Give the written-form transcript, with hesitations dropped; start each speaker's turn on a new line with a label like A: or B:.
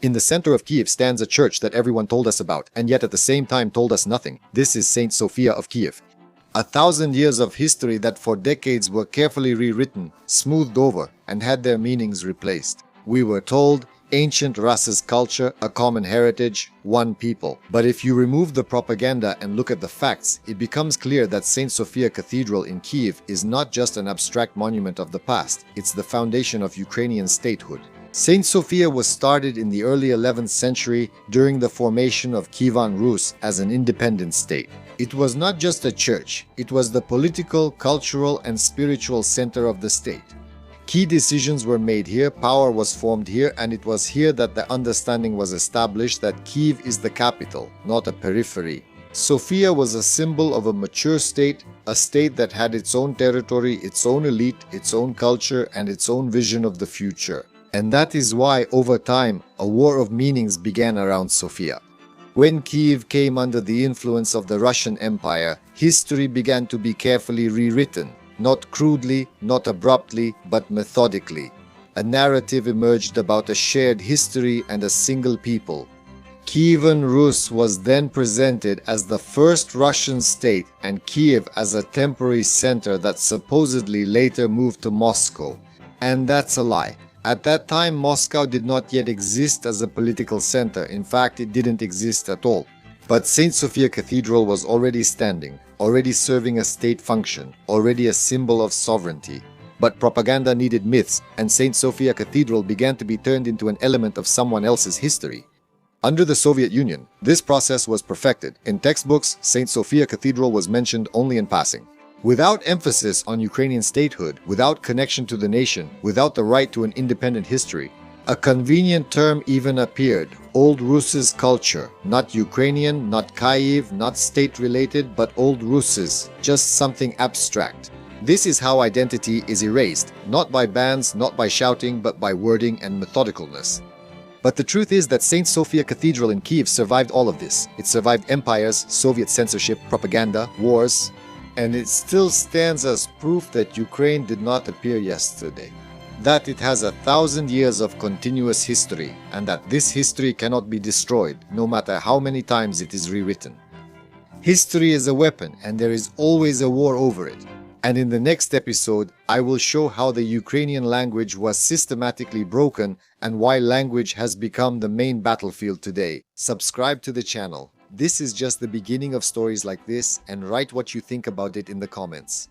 A: In the center of Kyiv stands a church that everyone told us about, and yet at the same time told us nothing. This is Saint Sophia of Kyiv. 1,000 years of history that for decades were carefully rewritten, smoothed over, and had their meanings replaced. We were told, ancient Russ's culture, a common heritage, one people. But if you remove the propaganda and look at the facts, it becomes clear that St. Sophia Cathedral in Kyiv is not just an abstract monument of the past, it's the foundation of Ukrainian statehood. St. Sophia was started in the early 11th century during the formation of Kievan Rus as an independent state. It was not just a church, it was the political, cultural, and spiritual center of the state. Key decisions were made here, power was formed here, and it was here that the understanding was established that Kyiv is the capital, not a periphery. Sophia was a symbol of a mature state, a state that had its own territory, its own elite, its own culture, and its own vision of the future. And that is why, over time, a war of meanings began around Sophia. When Kyiv came under the influence of the Russian Empire, history began to be carefully rewritten. Not crudely, not abruptly, but methodically. A narrative emerged about a shared history and a single people. Kievan Rus was then presented as the first Russian state and Kyiv as a temporary center that supposedly later moved to Moscow. And that's a lie. At that time, Moscow did not yet exist as a political center. In fact, it didn't exist at all. But St. Sophia Cathedral was already standing, already serving a state function, already a symbol of sovereignty. But propaganda needed myths, and St. Sophia Cathedral began to be turned into an element of someone else's history. Under the Soviet Union, this process was perfected. In textbooks, St. Sophia Cathedral was mentioned only in passing. Without emphasis on Ukrainian statehood, without connection to the nation, without the right to an independent history, a convenient term even appeared, Old Rus's culture, not Ukrainian, not Kyiv, not state-related, but Old Rus's, just something abstract. This is how identity is erased, not by bans, not by shouting, but by wording and methodicalness. But the truth is that St. Sophia Cathedral in Kyiv survived all of this. It survived empires, Soviet censorship, propaganda, wars, and it still stands as proof that Ukraine did not appear yesterday. That it has 1,000 years of continuous history, and that this history cannot be destroyed, no matter how many times it is rewritten. History is a weapon, and there is always a war over it. And in the next episode, I will show how the Ukrainian language was systematically broken and why language has become the main battlefield today. Subscribe to the channel. This is just the beginning of stories like this, and write what you think about it in the comments.